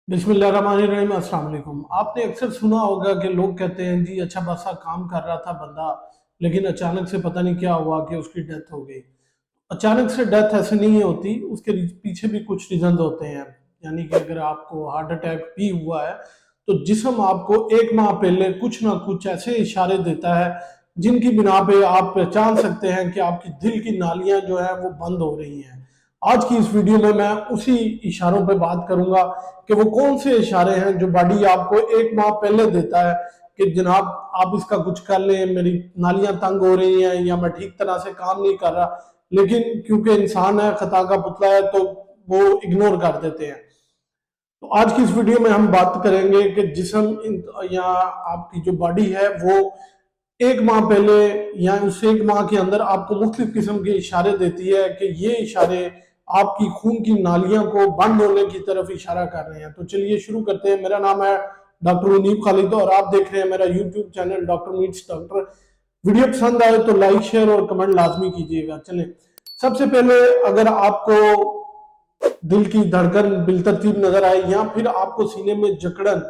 बिस्मिल्लाहिर्रहमानिर्रहीम। अस्सलाम वालेकुम। आपने अक्सर सुना होगा कि लोग कहते हैं जी अच्छा खासा काम कर रहा था बंदा, लेकिन अचानक से पता नहीं क्या हुआ कि उसकी डेथ हो गई। अचानक से डेथ ऐसे नहीं होती, उसके पीछे भी कुछ रीजन होते हैं। यानी कि अगर आपको हार्ट अटैक भी हुआ है तो जिस्म आपको एक माह पहले कुछ ना कुछ ऐसे इशारे देता है जिनकी बिना पे आप पहचान सकते हैं कि आपकी दिल की नालियां जो है वो बंद हो रही हैं। आज की इस वीडियो में मैं उसी इशारों पे बात करूंगा कि वो कौन से इशारे हैं जो बॉडी आपको एक माह पहले देता है कि जनाब आप इसका कुछ कर लें, मेरी नालियां तंग हो रही हैं या मैं ठीक तरह से काम नहीं कर रहा। लेकिन क्योंकि इंसान है, खता का पुतला है, तो वो इग्नोर कर देते हैं। तो आज की इस वीडियो में हम बात करेंगे कि या आपकी जो बॉडी है वो एक माह पहले या उस एक माह के अंदर आपको मुख्तलिफ किस्म के इशारे देती है कि ये इशारे आपकी खून की नालियां को बंद होने की तरफ इशारा कर रहे हैं। तो चलिए शुरू करते हैं। मेरा नाम है डॉक्टर मुनीब खालिद और आप देख रहे हैं मेरा YouTube channel doctor meets doctor. Video पसंद आए तो लाइक शेयर और कमेंट लाजमी कीजिएगा। चलें, सबसे पहले अगर आपको दिल की धड़कन बिलतरतीब नजर आए या फिर आपको सीने में जकड़न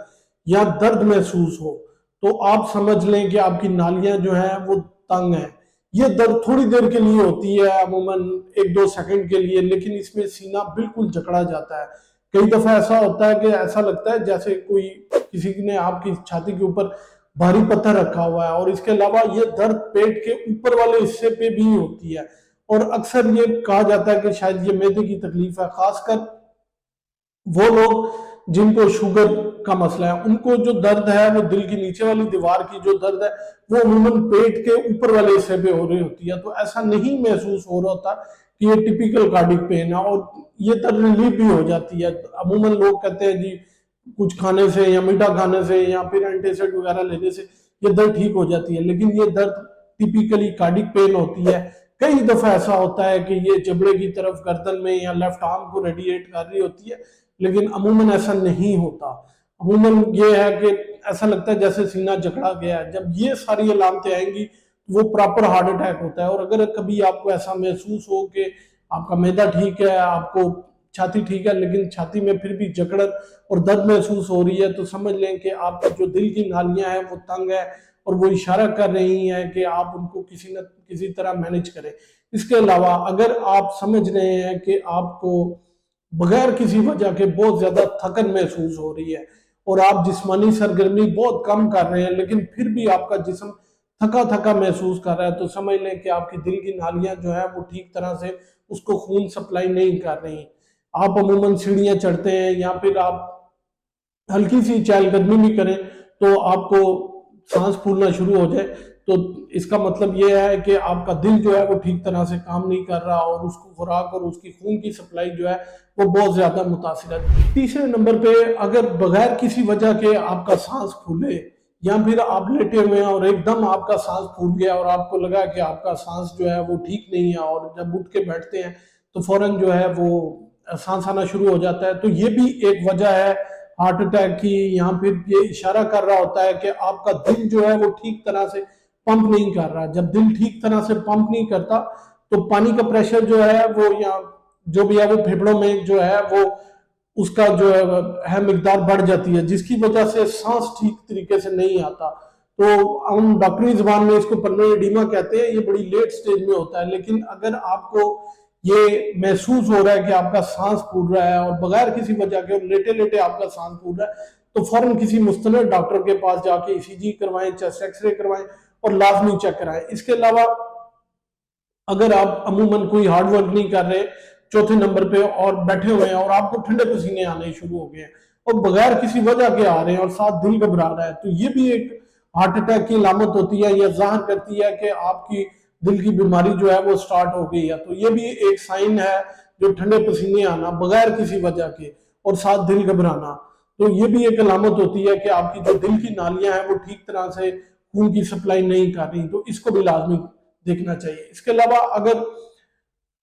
या दर्द महसूस हो तो आप समझ लें कि आपकी नालियां जो है वो तंग है। ये दर्द थोड़ी देर के लिए होती है, अमूमन 1-2 सेकंड के लिए, लेकिन इसमें सीना बिल्कुल जकड़ा जाता है। कई दफा ऐसा होता है कि ऐसा लगता है जैसे कोई किसी ने आपकी छाती के ऊपर भारी पत्थर रखा हुआ है। और इसके अलावा ये दर्द पेट के ऊपर वाले हिस्से पे भी होती है और अक्सर ये कहा जाता है कि शायद ये मैदे की तकलीफ है। खासकर वो लोग जिनको शुगर का मसला है, उनको जो दर्द है वो दिल की नीचे वाली दीवार की जो दर्द है वो अमूमन पेट के ऊपर वाले हिस्से पे हो रही होती है। तो ऐसा नहीं महसूस हो रहा होता कि ये टिपिकल कार्डिक पेन है और ये दर्द रिलीफ भी हो जाती है। अमूमन लोग कहते हैं जी कुछ खाने से या मीठा खाने से या फिर एंटीसाइड वगैरह लेने से ये दर्द ठीक हो जाती है, लेकिन ये दर्द टिपिकली कार्डिक पेन होती है। कई दफा ऐसा होता है कि ये जबड़े की तरफ गर्दन में या लेफ्ट आर्म को रेडिएट कर रही होती है, लेकिन अमूमन ऐसा नहीं होता। अमूमन ये है कि ऐसा लगता है जैसे सीना जकड़ा गया है। जब ये सारी अलामतें आएंगी वो प्रॉपर हार्ट अटैक होता है। और अगर कभी आपको ऐसा महसूस हो कि आपका मैदा ठीक है, आपको छाती ठीक है, लेकिन छाती में फिर भी जकड़न और दर्द महसूस हो रही है, तो समझ लें कि आपकी जो दिल की नालियां हैं वो तंग है और वो इशारा कर रही हैं कि आप उनको किसी न किसी तरह मैनेज करें। इसके अलावा अगर आप समझ रहे हैं कि आपको बगैर किसी वजह के बहुत ज्यादा थकन महसूस हो रही है और आप जिस्मानी सरगर्मी बहुत कम कर रहे हैं, लेकिन फिर भी आपका जिस्म थका थका महसूस कर रहा है, तो समझ लें कि आपकी दिल की नालियां जो है वो ठीक तरह से उसको खून सप्लाई नहीं कर रही। आप अमूमन सीढ़ियां चढ़ते हैं या फिर आप हल्की सी चहलकदमी भी करें तो आपको सांस फूलना शुरू हो जाए, तो इसका मतलब यह है कि आपका दिल जो है वो ठीक तरह से काम नहीं कर रहा और उसको खुराक और उसकी खून की सप्लाई जो है वो बहुत ज्यादा मुतासिर है। तीसरे नंबर पे अगर बगैर किसी वजह के आपका सांस फूले या फिर आप लेटे हुए हैं और एकदम आपका सांस फूल गया और आपको लगा कि आपका सांस जो है वो ठीक नहीं है और जब उठ के बैठते हैं तो फौरन जो है वो सांस आना शुरू हो जाता है, तो ये भी एक वजह है हार्ट अटैक की। यहाँ फिर ये इशारा कर रहा होता है कि आपका दिल जो है वो ठीक तरह से पंप नहीं कर रहा। जब दिल ठीक तरह से पंप नहीं करता तो पानी का प्रेशर जो है वो या जो भी है वो फेफड़ों में जो है वो उसका जो है मिकदार बढ़ जाती है, जिसकी वजह से सांस ठीक तरीके से नहीं आता। तो हम डॉक्टरी जुबान में इसको पल्मोनरी एडीमा कहते हैं। ये बड़ी लेट स्टेज में होता है, लेकिन अगर आपको ये महसूस हो रहा है कि आपका सांस फूल रहा है और बगैर किसी वजह के लेटे लेटे आपका सांस फूल रहा है, तो फौरन किसी मुस्तनद डॉक्टर के पास जाके ईसीजी करवाएं, चेस्ट एक्सरे करवाएं और लाजमी चेक कराएं। इसके अलावा अगर आप अमूमन कोई हार्ड वर्क नहीं कर रहे, चौथे नंबर पे, और बैठे हुए हैं और आपको ठंडे पसीने आने शुरू हो गए हैं और बगैर किसी वजह के आ रहे हैं और साथ दिल घबरा रहा है, तो ये भी एक हार्ट अटैक की अलामत होती है। यह जाहिर करती है कि आपकी दिल की बीमारी जो है वो स्टार्ट हो गई है। तो ये भी एक साइन है जो ठंडे पसीने आना बगैर किसी वजह के और साथ दिल घबराना, तो ये भी एक अलामत होती है कि आपकी जो दिल की नालियां हैं वो ठीक तरह से खून की सप्लाई नहीं कर रही, तो इसको भी लाजमी देखना चाहिए। इसके अलावा अगर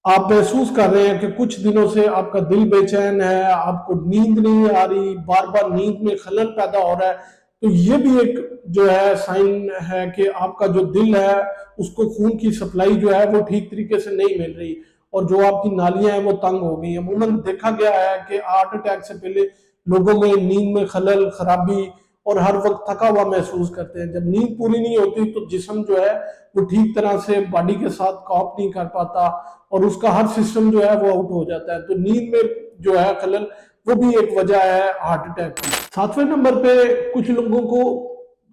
आप महसूस कर रहे हैं कि कुछ दिनों से आपका दिल बेचैन है, आपको नींद नहीं आ रही, बार बार नींद में खलल पैदा हो रहा है, तो ये भी एक जो है साइन है कि आपका जो दिल है उसको खून की सप्लाई जो है वो ठीक तरीके से नहीं मिल रही और जो आपकी नालियां हैं वो तंग हो गई हैं। अमूमन देखा गया है कि हार्ट अटैक से पहले لوگوں میں نیند میں خلل خرابی اور ہر وقت تھکا ہوا محسوس کرتے ہیں. جب نیند پوری نہیں ہوتی تو جسم جو ہے وہ ٹھیک طرح سے باڈی کے ساتھ کاپ نہیں کر پاتا اور اس کا ہر سسٹم جو ہے وہ آؤٹ ہو جاتا ہے. تو نیند میں جو ہے خلل وہ بھی ایک وجہ ہے ہارٹ اٹیک کی. 7ویں نمبر پہ کچھ لوگوں کو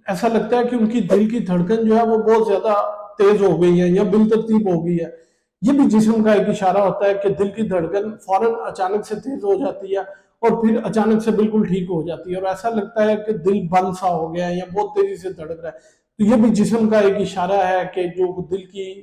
ایسا لگتا ہے کہ ان کی دل کی دھڑکن جو ہے وہ بہت زیادہ تیز ہو گئی ہے یا بالترتیب ہو گئی ہے. یہ بھی جسم کا ایک اشارہ ہوتا ہے کہ دل کی دھڑکن فوراً اچانک سے تیز ہو جاتی ہے اور پھر اچانک سے بالکل ٹھیک ہو جاتی ہے اور ایسا لگتا ہے کہ دل بند سا ہو گیا ہے یا بہت تیزی سے دھڑک رہا ہے. تو یہ بھی جسم کا ایک اشارہ ہے کہ جو دل کی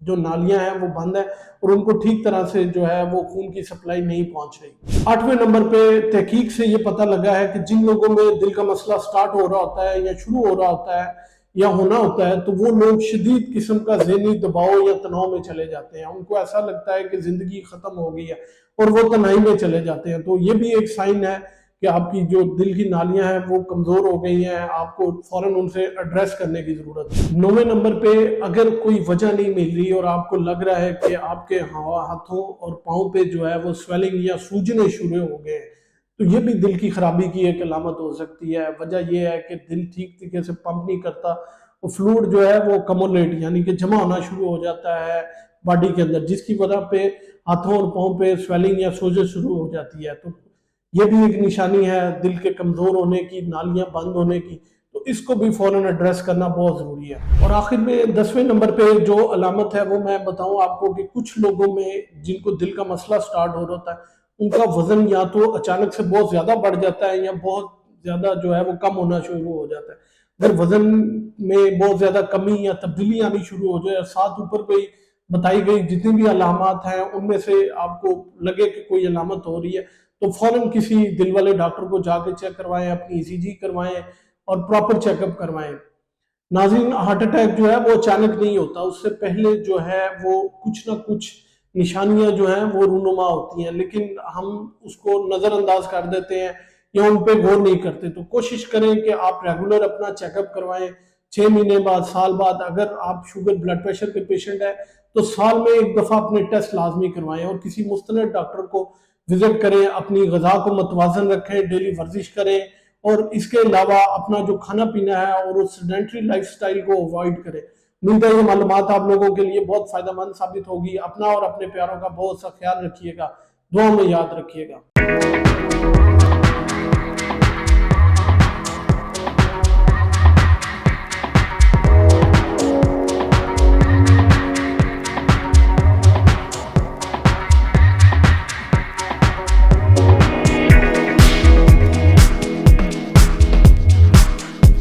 جو نالیاں ہیں وہ بند ہیں اور ان کو ٹھیک طرح سے جو ہے وہ خون کی سپلائی نہیں پہنچ رہی. 8ویں نمبر پہ تحقیق سے یہ پتہ لگا ہے کہ جن لوگوں میں دل کا مسئلہ سٹارٹ ہو رہا ہوتا ہے یا شروع ہو رہا ہوتا ہے یا ہونا ہوتا ہے تو وہ لوگ شدید قسم کا ذہنی دباؤ یا تناؤ میں چلے جاتے ہیں. ان کو ایسا لگتا ہے کہ زندگی ختم ہو گئی ہے اور وہ تنہائی میں چلے جاتے ہیں. تو یہ بھی ایک سائن ہے کہ آپ کی جو دل کی نالیاں ہیں وہ کمزور ہو گئی ہیں, آپ کو فوراً ان سے ایڈریس کرنے کی ضرورت ہے. 9ویں نمبر پہ اگر کوئی وجہ نہیں مل رہی اور آپ کو لگ رہا ہے کہ آپ کے ہاتھوں اور پاؤں پہ جو ہے وہ سویلنگ یا سوجنے شروع ہو گئے ہیں تو یہ بھی دل کی خرابی کی ایک علامت ہو سکتی ہے. وجہ یہ ہے کہ دل ٹھیک طریقے سے پمپ نہیں کرتا, وہ فلوئڈ جو ہے وہ کمولیٹ یعنی کہ جمع ہونا شروع ہو جاتا ہے باڈی کے اندر, جس کی وجہ پہ ہاتھوں اور پاؤں پہ سویلنگ یا سوجن شروع ہو جاتی ہے. تو یہ بھی ایک نشانی ہے دل کے کمزور ہونے کی, نالیاں بند ہونے کی. تو اس کو بھی فوراً ایڈریس کرنا بہت ضروری ہے. اور آخر میں 10ویں نمبر پہ جو علامت ہے وہ میں بتاؤں آپ کو کہ کچھ لوگوں میں جن کو دل کا مسئلہ سٹارٹ ہو رہا ہوتا ہے ان کا وزن یا تو اچانک سے بہت زیادہ بڑھ جاتا ہے یا بہت زیادہ جو ہے وہ کم ہونا شروع ہو جاتا ہے. اگر وزن میں بہت زیادہ کمی یا تبدیلی آنی شروع ہو جائے اور ساتھ اوپر پہ بتائی گئی جتنی بھی علامات ہیں ان میں سے آپ کو لگے کہ کوئی علامت ہو رہی ہے تو فوراً کسی دل والے ڈاکٹر کو جا کے چیک کروائیں, اپنی ECG کروائیں اور پراپر چیک اپ کروائیں. ناظرین, ہارٹ اٹیک جو ہے وہ اچانک نہیں ہوتا, اس سے پہلے جو ہے وہ کچھ نہ کچھ نشانیاں جو ہیں وہ رونما ہوتی ہیں, لیکن ہم اس کو نظر انداز کر دیتے ہیں یا ان پہ غور نہیں کرتے. تو کوشش کریں کہ آپ ریگولر اپنا چیک اپ کروائیں 6 مہینے بعد, سال بعد. اگر آپ شوگر بلڈ پریشر کے پیشنٹ ہیں تو سال میں ایک دفعہ اپنے ٹیسٹ لازمی کروائیں اور کسی مستند ڈاکٹر کو وزٹ کریں. اپنی غذا کو متوازن رکھیں, ڈیلی ورزش کریں اور اس کے علاوہ اپنا جو کھانا پینا ہے اور اس سیڈنٹری لائف سٹائل کو اوائڈ کریں. امید ہے یہ معلومات آپ لوگوں کے لیے بہت فائدہ مند ثابت ہوگی. اپنا اور اپنے پیاروں کا بہت سا خیال رکھیے گا, دعا میں یاد رکھیے گا.